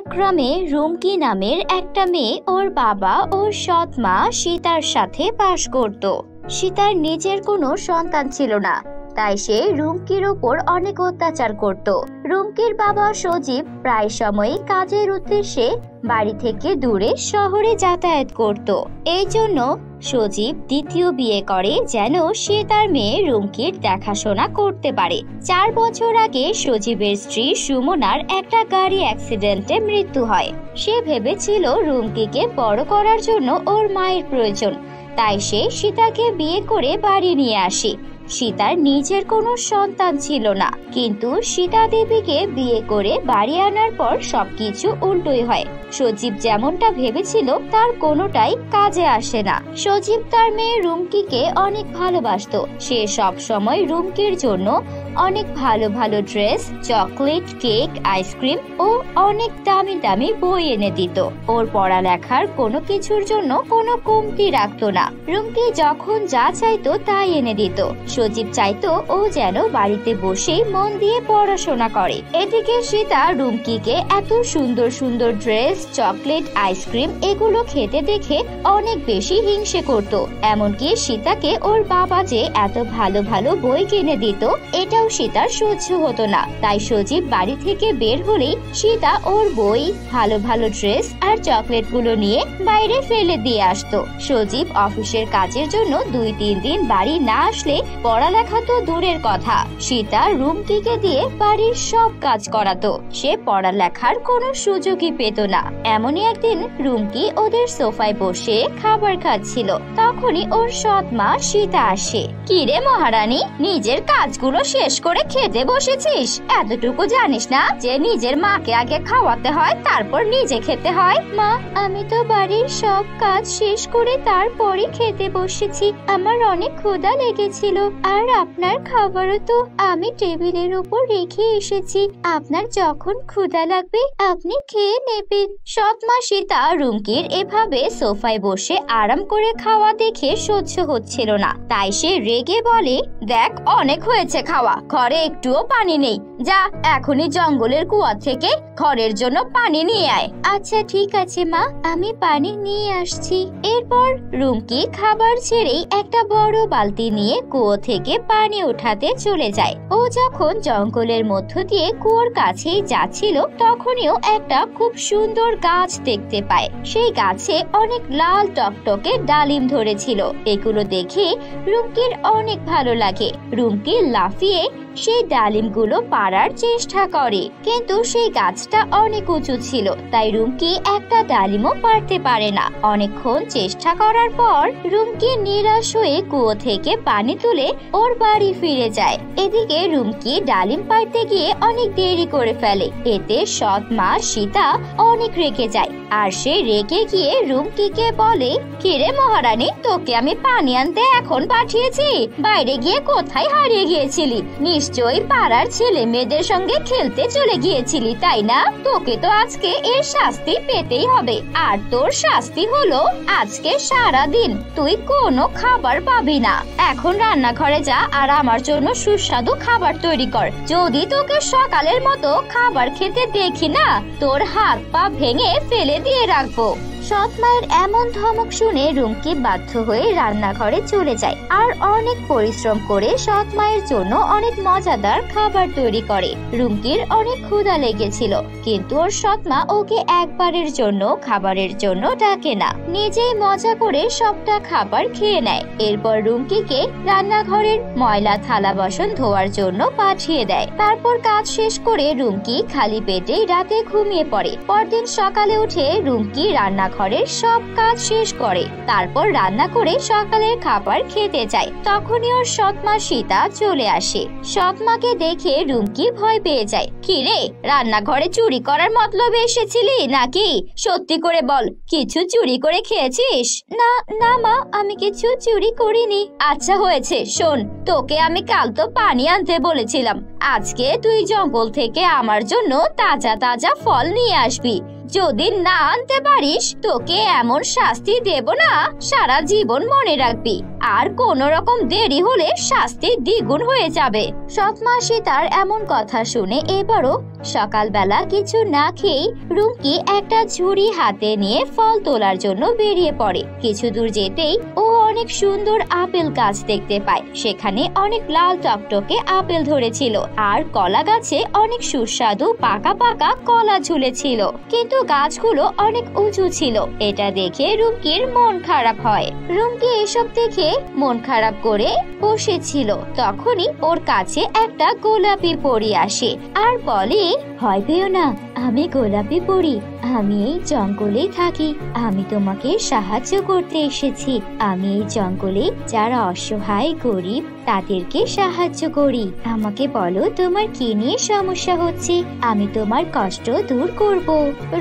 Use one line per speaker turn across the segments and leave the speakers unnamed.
গ্রামে রুমকি নামের একটা মেয়ে ওর বাবা ও সৎ মা সীতার সাথে বাস করত। সীতার নিজের কোনো সন্তান ছিল না, তাই সে রুমকির ওপর অনেক অত্যাচার করত। রুমকির বাবা সজীব প্রায় সময়ই কাজের উদ্দেশ্যে বাড়ি থেকে দূরে শহরে যাতায়াত করত। এই জন্য সজীব দ্বিতীয় বিয়ে করে যেন সে তার মেয়ে রুমকির দেখাশোনা করতে পারে। 4 বছর আগে সজীবের স্ত্রী সুমনার একটা গাড়ি অ্যাক্সিডেন্টে মৃত্যু হয়। সে ভেবেছিল রুমকিকে বড় করার জন্য ওর মায়ের প্রয়োজন, তাই সে সীতাকে বিয়ে করে বাড়ি নিয়ে আসে। সীতার নিজের কোনো সন্তান ছিল না, কিন্তু সীতা দেবীকে বিয়ে করে বাড়ি আনার পর সবকিছু উল্টোই হয়। সজীব যেমনটা ভেবেছিল তার কোনোটাই কাজে আসে না। সজীব তার মেয়ে রুমকিকে অনেক ভালোবাসতো। সে সব সময় রুমকির জন্য অনেক ভালো ভালো ড্রেস, চকলেট, কেক, আইসক্রিম ও অনেক দামি দামি বই এনে দিত। ওর পড়ালেখার কোনো কিছুর জন্য কোনো কমতি রাখতো না। রুমকি যখন যা চাইতো তাই এনে দিত। সজীব চাইতো ও যেন বাড়িতে বসেই মন দিয়ে পড়াশোনা করে। এদিকে সীতা রুমকিকে এত সুন্দর সুন্দর ড্রেস, চকলেট, আইসক্রিম এগুলো খেতে দেখে অনেক বেশি হিংসে করত। এমনকি সীতাকে ওর বাবা যে এত ভালো ভালো বই কিনে দিত এটাও সীতার সহ্য হতো না। তাই সজীব বাড়ি থেকে বের হলেই সীতা ওর বই, ভালো ভালো ড্রেস আর চকলেট গুলো নিয়ে বাইরে ফেলে দিয়ে আসতো। সজীব অফিসের কাজের জন্য 2-3 দিন বাড়ি না আসলে পড়ালেখা তো দূরের কথা, সীতা রুমকিকে দিয়ে বাড়ির সব কাজ করাতো। সে পড়ালেখার কোনো সুযোগই পেত না। এমনই একদিন রুমকি ওদের সোফায় বসে খাবার খাচ্ছিল। তখনই ওর সৎ মা সীতা আসে। কি রে মহারানী, নিজের কাজগুলো শেষ করে খেতে বসেছিস? এতটুকু জানিস না যে নিজের মাকে আগে খাওয়াতে হয় তারপর নিজে খেতে হয়? মা, আমি তো বাড়ির সব কাজ শেষ করে তারপরই খেতে বসেছি। আমার অনেক ক্ষুধা লেগেছিল, আর আপনার খাবারও তো আমি টেবিলের উপর রেখে এসেছি। আপনার যখন ক্ষুধা লাগবে আপনি খেয়ে নেবেন। সৎ মা সীতা রুমকির এভাবে সোফায় বসে আরাম করে খাওয়া দেখে সহ্য হচ্ছিল না, তাই সে রেগে বলে, দেখ অনেক হয়েছে খাওয়া, ঘরে একটুও পানি নেই, যা এখনই জঙ্গলের কুয়া থেকে ঘরের জন্য পানি নিয়ে আয়। আচ্ছা ঠিক আছে মা, আমি পানি নিয়ে আসছি। এরপর রুমকি খাবার ছেড়েই একটা বড় বালতি নিয়ে কুয়ো থেকে পানি উঠাতে চলে যায়। ও যখন জঙ্গলের মধ্য দিয়ে কুয়োর কাছেই যাচ্ছিল তখনইও একটা খুব সুন্দর গাছ দেখতে পায়। সেই গাছে অনেক লাল টকটকে ডালিম ধরেছিল। এগুলো দেখে রুমকির অনেক ভালো লাগে। রুমকি লাফিয়ে সেই ডালিমগুলো পাড়ার চেষ্টা করে, কিন্তু সেই গাছটা অনেক উঁচু ছিল, তাই রুমকি একটা ডালিমও পারতে পারে না। অনেকক্ষণ চেষ্টা করার পর রুমকি নিরাশ হয়ে কুয়ো থেকে পানি তুলে ওর বাড়ি ফিরে যায়। এদিকে রুমকি ডালিম পাড়তে গিয়ে অনেক দেরি করে ফেলে। এতে সৎ মা সীতা অনেক রেগে যায়, আর সে রেগে গিয়ে রুমকিকে বলে, কিরে মহারানী, তোকে আমি পানি আনতে এখন পাঠিয়েছি, বাইরে গিয়ে কোথায় হারিয়ে গিয়েছিলি? নিশ্চয়ই পাড়ার ছেলে মেয়েদের সঙ্গে খেলতে চলে গিয়েছিলি, তাই না? তোকে তো আজকে এর শাস্তি পেতেই হবে। আর তোর শাস্তি হলো আজকে সারা দিন তুই কোনো খাবার পাবি না। এখন রান্নাঘরে যা আর আমার জন্য সুস্বাদু খাবার তৈরি কর। যদি তোকে সকালের মতো খাবার খেতে দেখি না, তোর হাত পা ভেঙে ফেলে দিয়ে রাখবো। সৎ মায়ের এমন ধমক শুনে রুমকি বাধ্য হয়ে রান্নাঘরে চলে যায় আর অনেক পরিশ্রম করে সৎ মায়ের জন্য অনেক মজাদার খাবার তৈরি করে। রুমকির অনেক ক্ষুধা লেগেছিল, কিন্তু ওর সৎ মা ওকে একবারের জন্য খাবারের জন্য ডাকে না, নিজেই মজা করে সবটা খাবার খেয়ে নেয়। এরপর রুমকিকে রান্নাঘরের ময়লা থালা বাসন ধোয়ার জন্য পাঠিয়ে দেয়। তারপর কাজ শেষ করে রুমকি খালি পেটে রাতে ঘুমিয়ে পড়ে। পরদিন সকালে উঠে রুমকি রান্নাঘরের সব কাজ শেষ করে, তারপর রান্না করে সকালের খাবার খেতে যায়। তখনই ওর সৎ মা সীতা চলে আসে। সৎ মাকে দেখে রুমকি ভয় পেয়ে যায়। কি রে, রান্নাঘরে চুরি করার মতলবে এসেছিলি নাকি? সত্যি করে বল, কিছু চুরি করে খেয়েছিস? না না মা, আমি কিছু চুরি করিনি। আচ্ছা হয়েছে, শোন, তোকে আমি কাল তো পানি আনতে বলেছিলাম। আজকে তুই জঙ্গল থেকে আমার জন্য তাজা তাজা ফল নিয়ে আসবি। যদি না আনতে পারিস তোকে এমন শাস্তি দেব না, সারা জীবন মনে রাখবি। আর কোন রকম দেরি হলে শাস্তি দ্বিগুণ হয়ে যাবে। সৎমা সীতার এমন কথা শুনে এবারও সকালবেলা কিছু না খেয়েই রুমকি একটা ঝুড়ি হাতে নিয়ে ফল তোলার জন্য বেরিয়ে পড়ে। কিছু দূর যেতেই ও অনেক সুন্দর আপেল গাছ দেখতে পায়। সেখানে অনেক লাল টকটকে আপেল ধরেছিল আর কলা গাছে অনেক সুস্বাদু পাকা পাকা কলা ঝুলেছিল, কিন্তু গাছগুলো অনেক উঁচু ছিল। এটা দেখে রুমকির মন খারাপ হয়। রুমকি এসব দেখে মন খারাপ করে বসেছিল। তখনই ওর কাছে একটা গোলাপি পরী আসে আর বলে, ভয় পেও না, আমি গোলাপি পরী। আমি এই জঙ্গলে থাকি। আমি তোমাকে সাহায্য করতে এসেছি। আমি এই জঙ্গলে যারা অসহায় গরিব তাদেরকে সাহায্য করি। আমাকে বলো তোমার কি নিয়ে সমস্যা হচ্ছে, আমি তোমার কষ্ট দূর করব।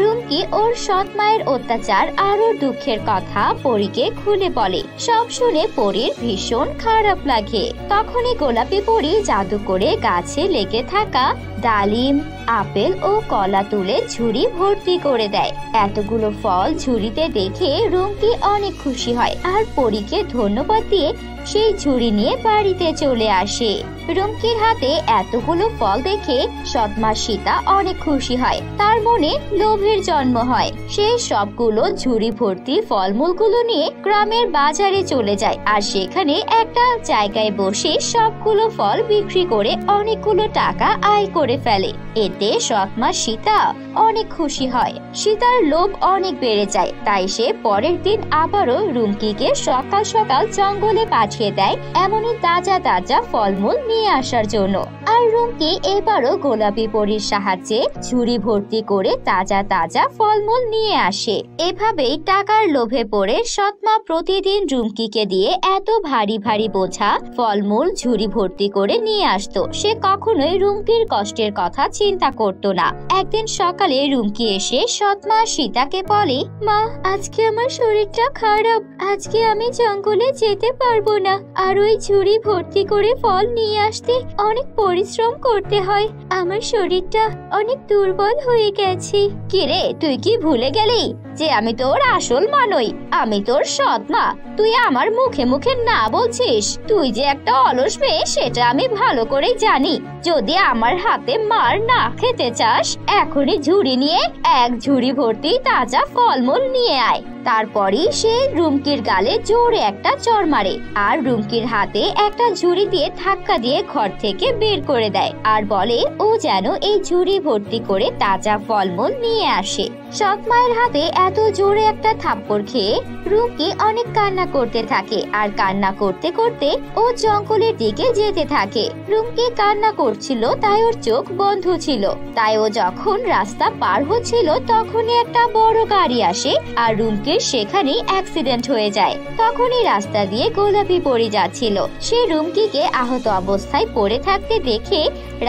রুমকি ওর সৎ মায়ের অত্যাচার আর ওর দুঃখের কথা পরীকে খুলে বলে। সব শুনে পরীর ভীষণ খারাপ লাগে। তখনই গোলাপি পরী জাদু করে গাছে লেগে থাকা ডালিম, আপেল ও কলা তুলে ঝুড়ি ভর্তি করে দেয়। এতগুলো ফল ঝুড়িতে দেখে রুমকি অনেক খুশি হয় আর পরীকে ধন্যবাদ দিয়ে সেই ঝুড়ি নিয়ে বাড়িতে চলে আসে। রুমকির হাতে এতগুলো ফল দেখে সৎমা সীতা অনেক খুশি হয়। তার মনে লোভের জন্ম হয়। সে সবগুলো ঝুড়ি ভর্তি ফলমূলগুলো নিয়ে গ্রামের বাজারে চলে যায় আর সেখানে একটা জায়গায় বসে সবগুলো ফল বিক্রি করে অনেকগুলো টাকা আয় করে ফেলে। এতে সৎমা সীতা অনেক খুশি হয়। সীতার লোভ অনেক বেড়ে যায়, তাই সে পরের দিন আবারও রুমকিকে সকাল সকাল জঙ্গলে পাঠিয়ে দেয় এমনই তাজা তাজা ফলমূল নিয়ে আসার জন্য। আর রুমকি এবারও গোলাপি পরীর সাহায্যে ঝুড়ি ভর্তি করে তাজা তাজা ফলমূল নিয়ে আসে। এভাবেই টাকার লোভে পড়ে সৎমা প্রতিদিন রুমকিকে দিয়ে এত ভারী ভারী বোঝা ফলমূল ঝুড়ি ভর্তি করে নিয়ে আসতো। সে কখনোই রুমকির কষ্টের কথা চিন্তা করতো না। একদিন সকালে রুমকি এসে সৎমা সীতাকে বলে, মা, আজকে আমার শরীরটা খারাপ, আজকে আমি জঙ্গলে যেতে পারবো না। আর ওই ঝুড়ি ভর্তি করে ফল নিয়ে আসতে অনেক পরিশ্রম করতে হয়। আমার শরীরটা অনেক দুর্বল হয়ে গেছে। কিরে, তুই কি ভুলে গেলি যে আমি তোর আসল মা নই? আমি তোর সৎ মা। তুই আমার মুখে মুখে না বলছিস। তুই যে একটা অলস মেয়ে সেটা আমি ভালো করেই জানি। যদি আমার হাতে মার না খেতে চাস, এখনই ঝুড়ি নিয়ে এক ঝুড়ি ভর্তি তাজা ফলমূল নিয়ে আয়। তারপরই সে রুমকির গালে জোরে একটা চড় মারে আর রুমকির হাতে একটা ঝুড়ি দিয়ে ধাক্কা দিয়ে ঘর থেকে বের করে দেয় আর বলে ও যেন এই ঝুড়ি ভর্তি করে তাজা ফলমূল নিয়ে আসে। সৎ মায়ের হাতে এত জোরে একটা থাপ্পড় খেয়ে রুমকি অনেক কান্না করতে থাকে আর কান্না করতে করতে ও জঙ্গলের দিকে যেতে থাকে। রুমকি কান্না করছিল তাই ওর চোখ বন্ধ ছিল। তাই ও যখন রাস্তা পার হচ্ছিল তখনই একটা বড় গাড়ি আসে আর রুমকির সেখানেই অ্যাক্সিডেন্ট হয়ে যায়। তখনই রাস্তা দিয়ে গোলাপি পরী যাচ্ছিল। সে রুমকিকে আহত অবস্থায় পড়ে থাকতে দেখে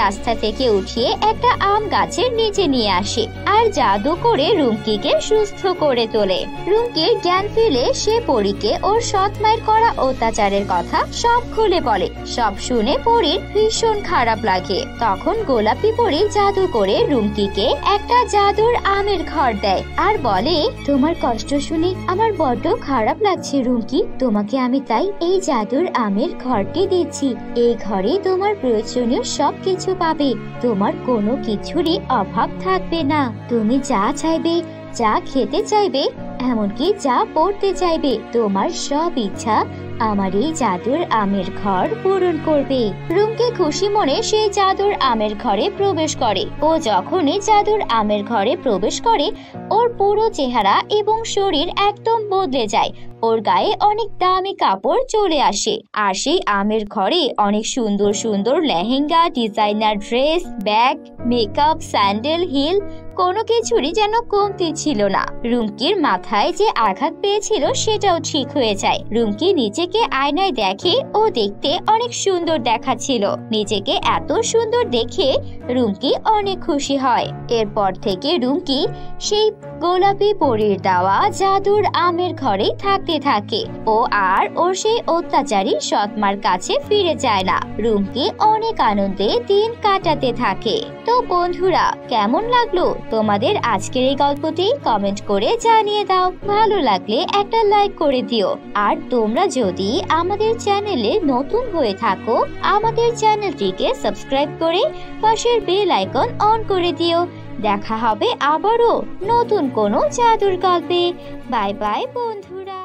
রাস্তা থেকে উঠিয়ে একটা আম গাছের নিচে নিয়ে আসে আর জাদু করে রুমকিকে সুস্থ করে তোলে। রুমকির জ্ঞান ফিরে সে পরীকে ওর সৎ মায়ের করা অত্যাচারের কথা সব খুলে বলে। সব শুনে পরীর ভীষণ খারাপ লাগে। তখন গোলাপি পরী জাদু করে রুমকিকে একটা জাদুর আমের ঘর দেয় আর বলে, তোমার কষ্ট শুনে আমার বড্ড খারাপ লাগছে রুমকি। তোমাকে আমি তাই এই জাদুর আমের ঘরটি দিচ্ছি। এই ঘরে তোমার প্রয়োজনীয় সবকিছু পাবে। তোমার কোনো কিছুরই অভাব থাকবে না। তুমি যা চাইবে, যা খেতে চাইবে, এমনকি যা পড়তে চাইবে, তোমার সব ইচ্ছা আমার এই জাদুর আমের ঘর পূরণ করবে। রুমকি খুশি মনে সেই জাদুর আমের ঘরে প্রবেশ করে। ও যখনই জাদুর আমের ঘরে প্রবেশ করে ওর পুরো চেহারা এবং শরীর একদম বদলে যায়। ওর গায়ে অনেক দামি কাপড় চলে আসে আর সেই আমের ঘরে অনেক সুন্দর সুন্দর lehenga, designer dress, bag, makeup, sandal, heel, কোনো কিছুরই যেন কমতি ছিল না। রুমকির মাথায় যে আঘাত পেয়েছিল সেটাও ঠিক হয়ে যায়। রুমকি নিজেকে আয়নায় দেখে ও দেখতে অনেক সুন্দর দেখাচ্ছিল। নিজেকে এত সুন্দর দেখে রুমকি অনেক খুশি হয়। এরপর থেকে রুমকি সেই গোলাপি পরীর দেওয়া জাদুর আমের ঘরেই থাকতে থাকে। ও আর ওর সেই অত্যাচারী সৎমার কাছে ফিরে যায় না। রুমকি অনেক আনন্দে দিন কাটাতে থাকে। তো বন্ধুরা, কেমন লাগলো তোমাদের আজকের এই গল্পটি কমেন্ট করে জানিয়ে দাও। ভালো লাগলে একটা লাইক করে দিও। আর তোমরা যদি আমাদের চ্যানেলে নতুন হয়ে থাকো, আমাদের চ্যানেলটিকে সাবস্ক্রাইব করে পাশের বেল আইকন অন করে দিও। দেখা হবে আবারও নতুন কোনো জাদুর গল্পে। বাই বাই বন্ধুরা।